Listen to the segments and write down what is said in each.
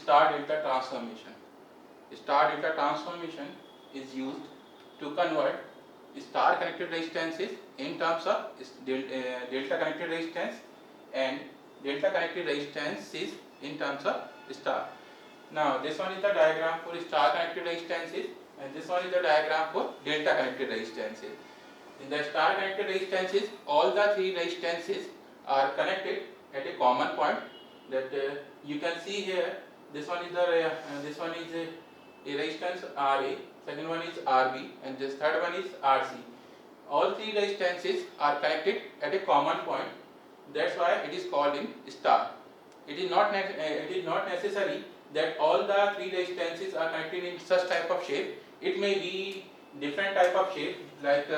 star delta transformation. Star delta transformation is used to convert star connected resistances in terms of delta connected resistance and delta connected resistances in terms of star. Now this one is the diagram for star connected resistances and this one is the diagram for delta connected resistances. In the star connected resistances, all the three resistances are connected at a common point that you can see here. This one is a resistance RA, second one is RB, and this third one is RC. All three resistances are connected at a common point. That's why it is called in star. It is not necessary that all the three resistances are connected in such type of shape. It may be different type of shape, like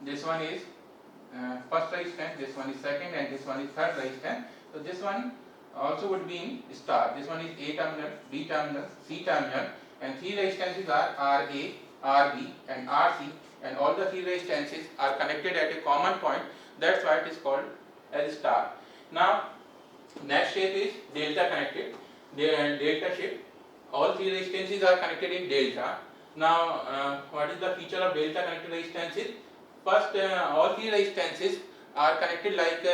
this one is first resistance, this one is second, and this one is third resistance. So this one also would be in star. This one is A terminal, B terminal, C terminal, and three resistances are RA, RB, and RC, and all the three resistances are connected at a common point. That's why it is called as star. Now next shape is delta connected. Delta shape. All three resistances are connected in delta. Now what is the feature of delta connected resistances? First, all three resistances are connected like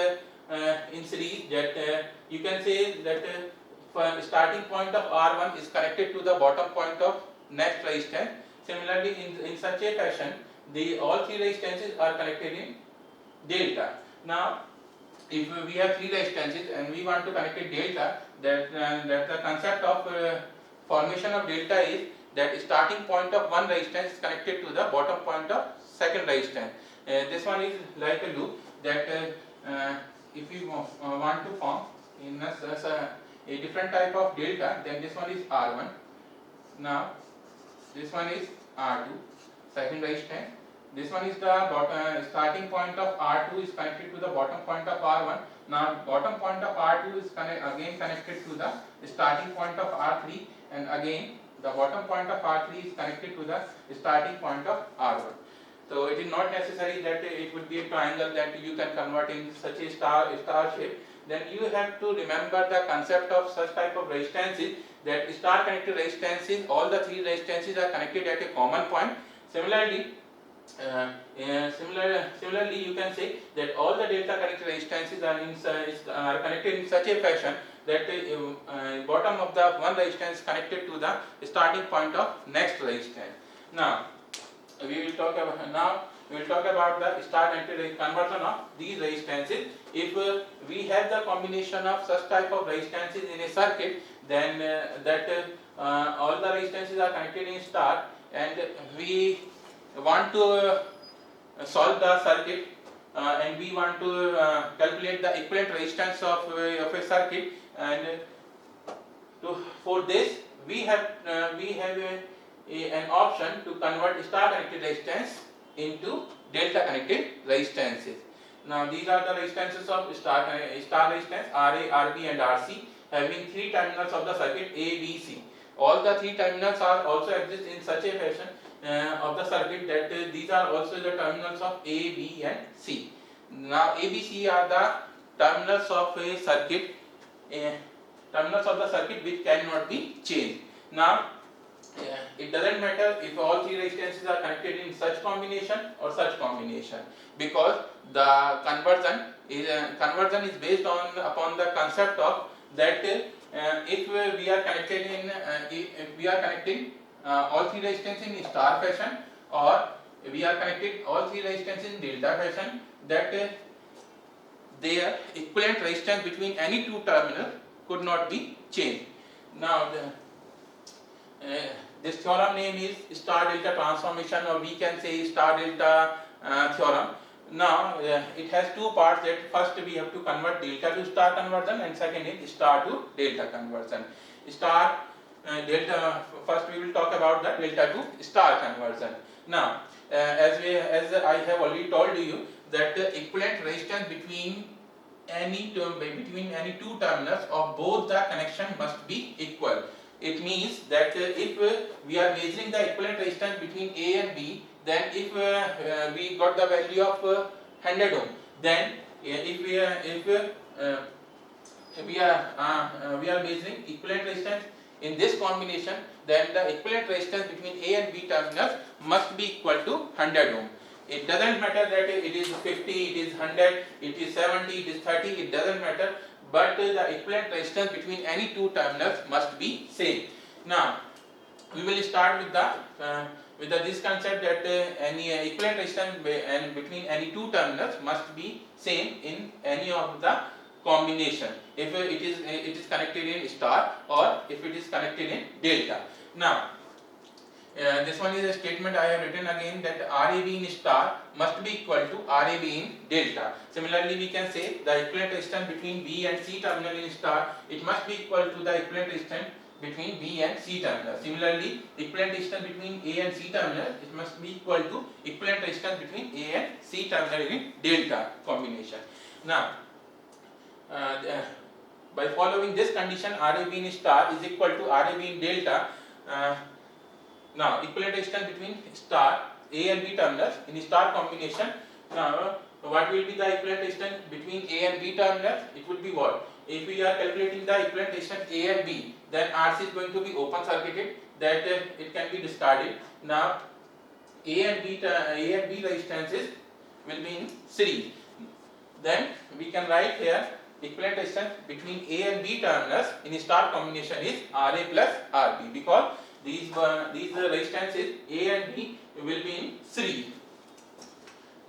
in series, that you can say that starting point of R1 is connected to the bottom point of next resistance. Similarly, in such a fashion, all three resistances are connected in delta. Now if we have three resistances and we want to connect a delta, that the concept of formation of delta is that starting point of one resistance is connected to the bottom point of second resistance. This one is like a loop that if we want to form in a different type of delta, then this one is R1. Now this one is R2, second resistance. This one is the starting point of R2 is connected to the bottom point of R1. Now bottom point of R2 is again connected to the starting point of R3, and again the bottom point of R3 is connected to the starting point of R1. So it is not necessary that it would be a triangle that you can convert in such a star shape. Then you have to remember the concept of such type of resistances, that star connected resistances, all the three resistances are connected at a common point. Similarly, you can say that all the delta connected resistances are connected in such a fashion that bottom of the one resistance is connected to the starting point of next resistance. Now we will talk about the star connected conversion of these resistances. If we have the combination of such type of resistances in a circuit, then all the resistances are connected in star, and we want to solve the circuit and we want to calculate the equivalent resistance of a circuit, and for this we have an option to convert star connected resistance into delta connected resistances. Now these are the resistances of star resistance RA, RB, and RC, having three terminals of the circuit A, B, C. All the three terminals are also exist in such a fashion of the circuit that these are also the terminals of A, B, and C. Now A, B, C are the terminals of a circuit, terminals of the circuit which cannot be changed. Now it doesn't matter if all three resistances are connected in such combination or such combination, because the conversion is based upon the concept of that if we are connecting all three resistances in star fashion, or we are connecting all three resistances in delta fashion, that their equivalent resistance between any two terminals could not be changed. Now this theorem name is star delta transformation, or we can say star delta theorem. Now it has two parts, that first we have to convert delta to star conversion, and second is star to delta conversion. First we will talk about the delta to star conversion. Now as I have already told you that the equivalent resistance between any two terminals of both the connection must be equal. It means that if we are measuring the equivalent resistance between A and B, then if we got the value of 100 ohm, then if we are measuring equivalent resistance in this combination, then the equivalent resistance between A and B terminals must be equal to 100 ohm. It doesn't matter that it is 50, it is 100, it is 70, it is 30, it doesn't matter, but the equivalent resistance between any two terminals must be same. Now we will start with this concept that any equivalent resistance between any two terminals must be same in any of the combination, if it is connected in star or if it is connected in delta. Now this one is a statement I have written again, that Rab in star must be equal to Rab in delta. Similarly, we can say the equivalent resistance between B and C terminal in star, it must be equal to the equivalent resistance between B and C terminal. Similarly, equivalent resistance between A and C terminal, it must be equal to equivalent resistance between A and C terminal in delta combination. Now by following this condition, Rab in star is equal to Rab in delta. Now equivalent resistance between star A and B terminals in star combination. Now what will be the equivalent resistance between A and B terminals? It would be what? If we are calculating the equivalent resistance A and B, then RC is going to be open circuited, that it can be discarded. Now A and B resistances will be in series. Then we can write here equivalent resistance between A and B terminals in star combination is Ra plus Rb, because these resistances A and B will be in series.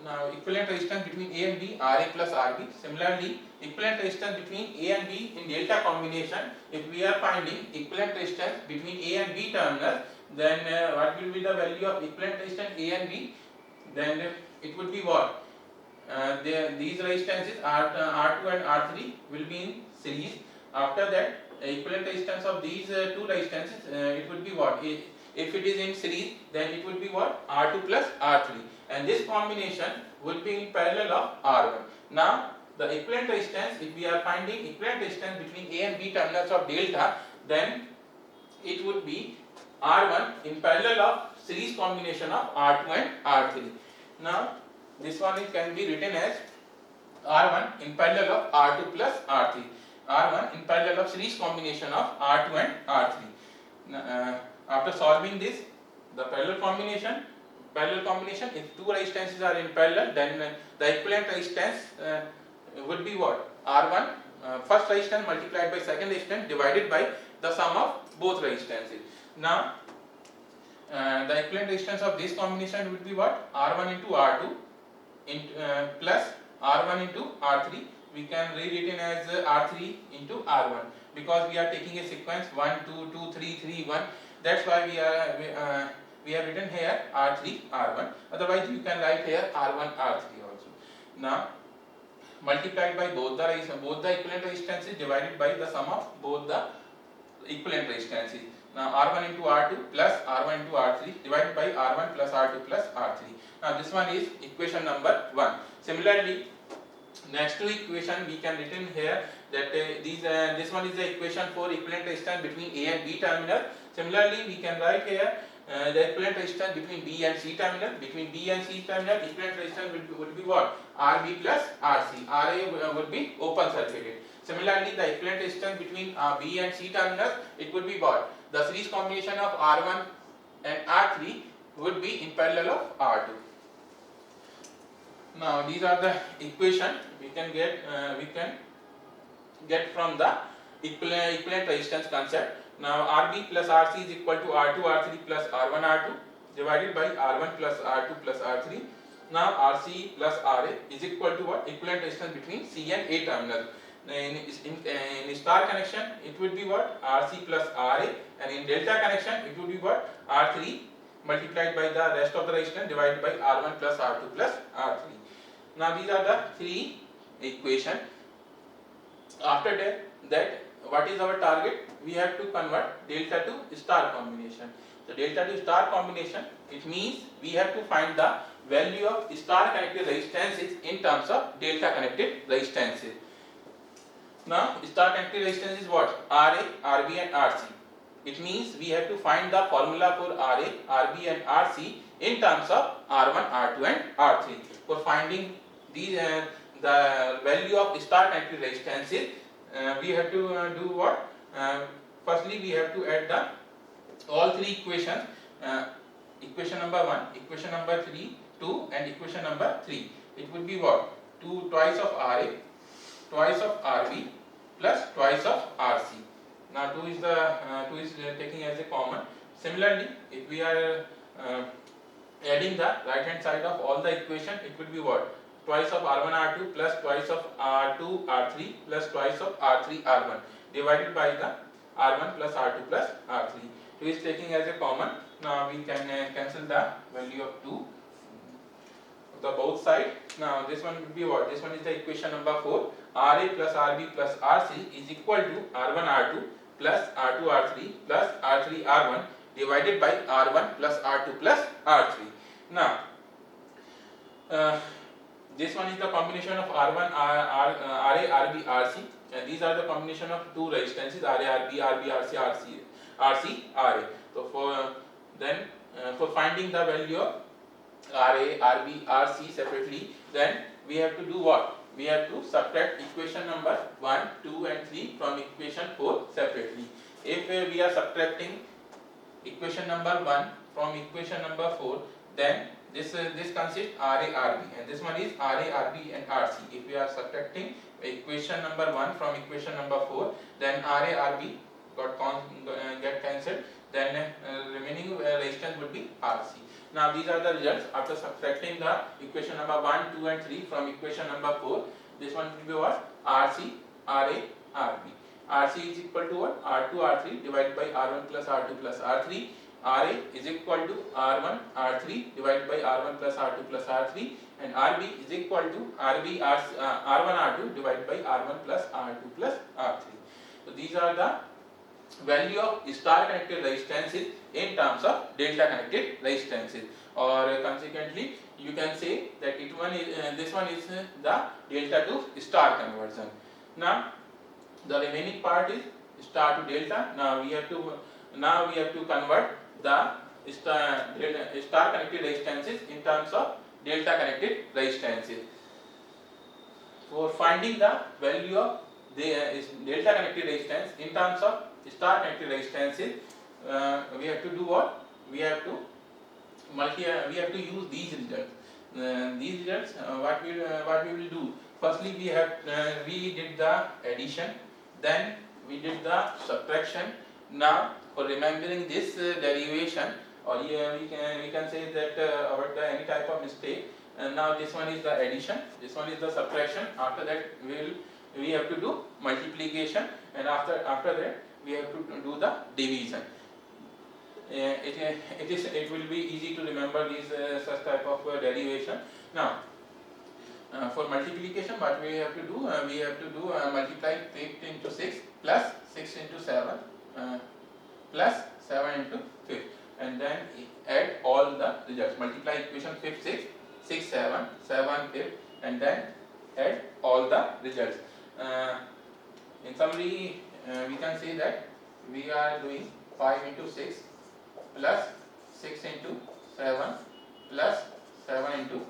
Now equivalent resistance between A and B, Ra plus Rb. Similarly, equivalent resistance between A and B in delta combination, if we are finding equivalent resistance between A and B terminals, then what will be the value of equivalent resistance A and B? Then it would be what? These resistances R2 and R3 will be in series. After that, equivalent resistance of these two resistances, it would be what? If it is in series, then it would be what? R2 plus R3, and this combination would be in parallel of R1. Now the equivalent resistance, if we are finding equivalent resistance between A and B terminals of delta, then it would be R1 in parallel of series combination of R2 and R3. Now this one can be written as R1 in parallel of R2 plus R3. R1 in parallel of series combination of R2 and R3. After solving this, the parallel combination, if two resistances are in parallel, then the equivalent resistance would be what? R1, first resistance multiplied by second resistance divided by the sum of both resistances. Now the equivalent resistance of this combination would be what? R1 into R2 plus R1 into R3. We can read it in as R3 into R1, because we are taking a sequence 1, 2, 2, 3, 3, 1. That's why we have written here R3, R1. Otherwise, you can write here R1, R3 also. Now, multiplied by both the equivalent resistances divided by the sum of both the equivalent resistances. Now, R1 into R2 plus R1 into R3 divided by R1 plus R2 plus R3. Now, this one is equation number 1. Similarly, next to equation we can written here that this one is the equation for equivalent resistance between A and B terminal. Similarly, we can write here the equivalent resistance between B and C terminal. Between B and C terminal, equivalent resistance would be what? RB plus RC. RA would be open circuited. Similarly, the equivalent resistance between B and C terminals, it would be what? The series combination of R1 and R3 would be in parallel of R2. Now these are the equation we can get from the equivalent resistance concept. Now RB plus RC is equal to R2 R3 plus R1 R2 divided by R1 plus R2 plus R3. Now RC plus RA is equal to what? Equivalent resistance between C and A terminal. In star connection, it would be what? RC plus RA, and in delta connection, it would be what? R3 multiplied by the rest of the resistance divided by R1 plus R2 plus R3. Now these are the three equations. After that, what is our target? We have to convert delta to star combination. So delta to star combination, it means we have to find the value of star connected resistances in terms of delta connected resistances. Now star connected resistance is what? Ra, Rb and Rc. It means we have to find the formula for Ra, Rb and Rc in terms of R1, R2 and R3. For finding these the value of star connected resistances, we have to do what? Firstly, we have to add the all three equations. Equation number 1, equation number 3, 2, and equation number 3. It would be what? 2 twice of Ra, twice of Rb, plus twice of Rc. Now 2 is taking as a common. Similarly, if we are adding the right hand side of all the equation, it would be what? Twice of R1 R2 plus twice of R2 R3 plus twice of R3 R1 divided by the R1 plus R2 plus R3. 2 is taking as a common. Now we can cancel the value of 2 of the both side. Now this one would be what? This one is the equation number 4. Ra plus Rb plus Rc is equal to R1 R2 plus R2 R3 plus R3 R1 divided by R1 plus R2 plus R3. Now this one is the combination of R1, Ra, Rb, Rc. These are the combination of two resistances Ra, Rb, Rc, Ra. So for finding the value of Ra, Rb, Rc separately, then we have to do what? We have to subtract equation number 1, 2 and 3 from equation 4 separately. If we are subtracting equation number 1 from equation number 4, then this consists Ra, Rb, and this one is Ra, Rb and Rc. If we are subtracting equation number 1 from equation number 4, then Ra, Rb get cancelled, then remaining resistance would be Rc. Now these are the results after subtracting the equation number 1, 2 and 3 from equation number 4. This one will be what? Rc, Ra, Rb. Rc is equal to what? R2 R3 divided by R1 plus R2 plus R3. Ra is equal to R1 R3 divided by R1 plus R2 plus R3, and Rb is equal to R1 R2 divided by R1 plus R2 plus R3. So these are the value of star connected resistances in terms of delta connected resistances, or consequently you can say that this one is the delta to star conversion. Now the remaining part is star to delta. Now we have to convert the star connected resistances in terms of delta connected resistances. For finding the value of the delta connected resistance in terms of star connected resistances, we have to do what? We have to use these results. These results, what we will do? Firstly, we did the addition, then we did the subtraction. Now for remembering this derivation, or we can say that avoid any type of mistake. Now this one is the addition, this one is the subtraction. After that we have to do multiplication, and after that we have to do the division. It will be easy to remember these such type of derivation. Now for multiplication, what we have to do? Multiply 8 into 6 plus 6 into 7 plus 7 into 5, and then add all the results. Multiply equation 5 6, 6 7, 7 5, and then add all the results. In summary, we can say that we are doing 5 into 6 plus 6 into 7 plus 7 into 5.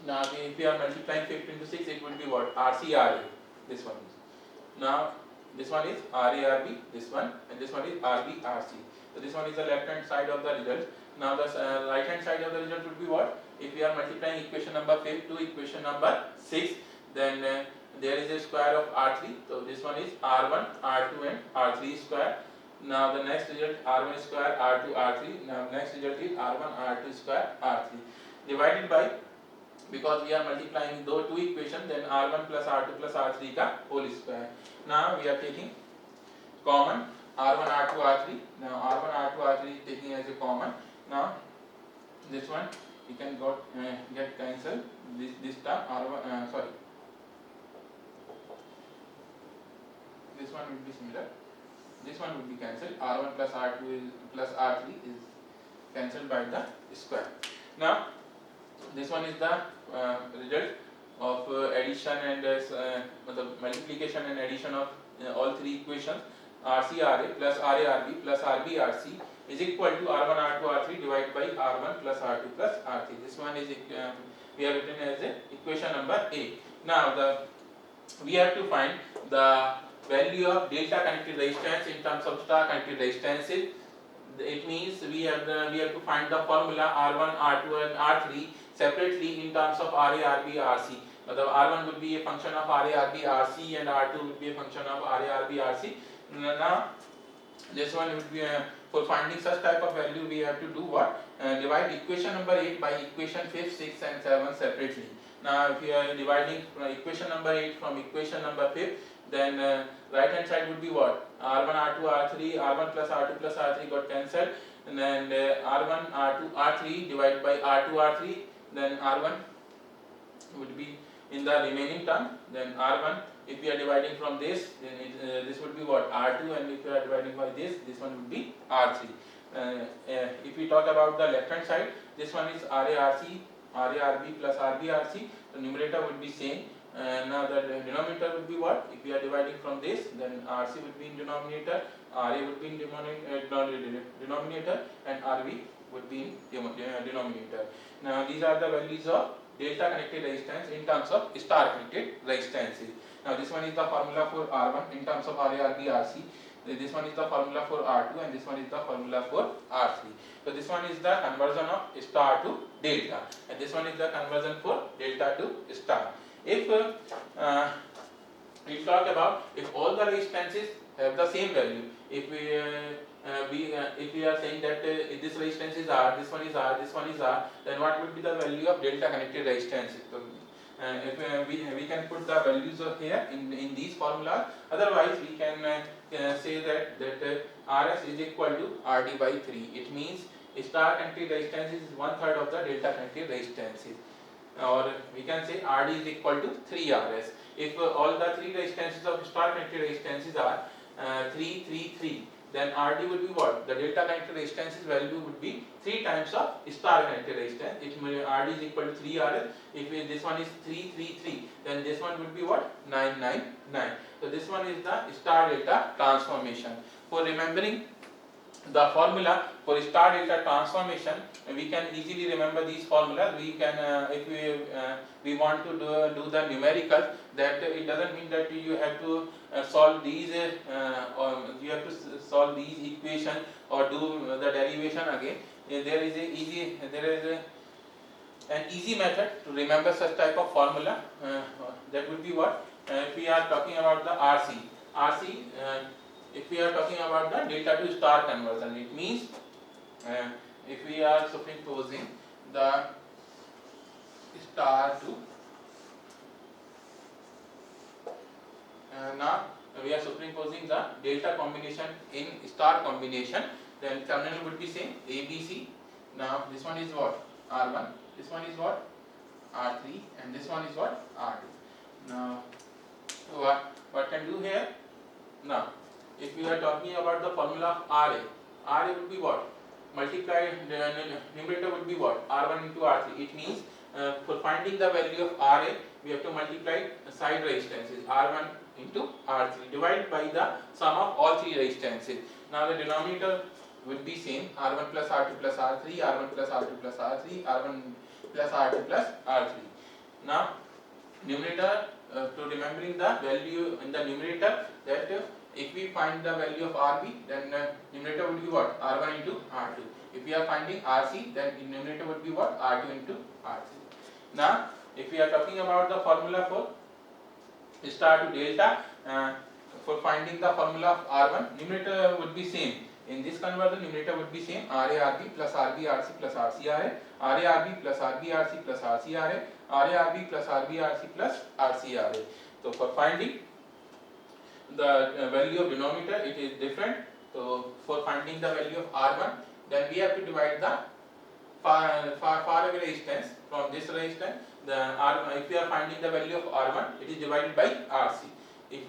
Now if we are multiplying 5 into 6, it will be what? Rc Ra. This one is. Now this one is Ra Rb, this one, and this one is Rb Rc. So this one is the left hand side of the result. Now the right hand side of the result would be what? If we are multiplying equation number 5 to equation number 6, then there is a square of R3. So this one is R1, R2 and R3 square. Now the next result R1 square, R2, R3. Now next result is R1, R2 square, R3 divided by, because we are multiplying those two equations, then R1 plus R2 plus R3 ka whole square. Now we are taking common R1, R2, R3. Now R1, R2, R3 is taking as a common. Now this one we can get cancelled. This term R1 sorry. This one will be similar. This one will be cancelled. R1 plus R2 plus R3 is cancelled by the square. Now this one is the result of addition and multiplication and addition of all three equations. Rc Ra plus Ra Rb plus Rb Rc is equal to R1 R2 R3 divided by R1 plus R2 plus R3. This one is we have written as a equation number A. Now the we have to find the value of delta connected resistance in terms of star connected resistances. It means we have to find the formula R1, R2 and R3 separately in terms of RA, RB, RC. The R1 would be a function of RA, RB, RC, and R2 would be a function of RA, RB, RC. Now this one would be for finding such type of value, we have to do what? Divide equation number 8 by equation 5, 6 and 7 separately. Now if you are dividing equation number 8 from equation number 5, then right hand side would be what? R1, R2, R3, R1 plus R2 plus R3 got cancelled, and then R1, R2, R3 divided by R2, R3, then R1 would be in the remaining term, then R1, if we are dividing from this, then this would be what? R2, and if we are dividing by this one would be R3. If we talk about the left hand side, this one is RARC, RARB plus RBRC, the numerator would be same. Now the denominator would be what? If we are dividing from this, then RC would be in denominator, RA would be in denominator, and RB would be in denominator. Now these are the values of delta connected resistance in terms of star connected resistances. Now this one is the formula for R1 in terms of RA, RB, RC. This one is the formula for R2, and this one is the formula for R3. So this one is the conversion of star to delta, and this one is the conversion for delta to star. If we talk about if all the resistances have the same value, if we are saying that this resistance is R, this one is R, this one is R, then what would be the value of delta connected resistance? So, if we can put the values of here in these formulas. Otherwise we can say that RS is equal to RD by 3. It means star connected resistance is 1/3 of the delta connected resistances, or we can say RD is equal to 3 RS. If all the three resistances of star connected resistances are 3, 3, 3, then RD would be what? The delta connected resistances value would be 3 times of star connected resistance. It RD is equal to 3 RS. If this one is 3, 3, 3, then this one would be what? 9, 9, 9. So this one is the star delta transformation. For remembering the formula for star delta transformation, we can easily remember these formulas. We can if we want to do the numerical, that it doesn't mean that you have to solve these or you have to solve these equation or do the derivation again. There is an easy method to remember such type of formula. That would be what? If we are talking about the RC, if we are talking about the delta to star conversion, it means if we are superimposing the star to now we are superimposing the delta combination in star combination, then terminal would be same ABC. Now this one is what? R1, this one is what? R3, and this one is what? R2. Now what can do here? Now if we are talking about the formula of RA would be what? Multiply numerator would be what? R1 into R3. It means for finding the value of RA, we have to multiply side resistances R1 into R3 divided by the sum of all three resistances. Now the denominator would be same, R1 plus R2 plus R3, R1 plus R2 plus R3, R1 plus R2 plus R3. Now numerator, to remembering the value in the numerator, that if we find the value of RB, then numerator would be what? R1 into R2. If we are finding RC, then numerator would be what? R2 into R3. Now if we are talking about the formula for star to delta, for finding the formula of R1, numerator would be same. In this conversion, numerator would be same, RARB plus RBRC plus RCRA, RARB plus RBRC plus RCRA, RARB plus RBRC plus RCRA. So for finding the value of denominator, it is different. So for finding the value of R1, then we have to divide the far away resistance from this resistance. If we are finding the value of R1, it is divided by RC. If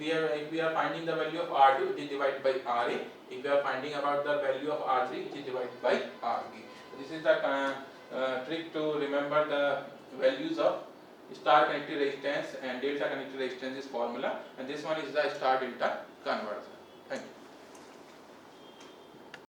we are finding the value of R2, it is divided by RA. If we are finding about the value of R3, it is divided by RB. This is the trick to remember the values of star connected resistance and delta connected resistance formula, and this one is the star delta conversion.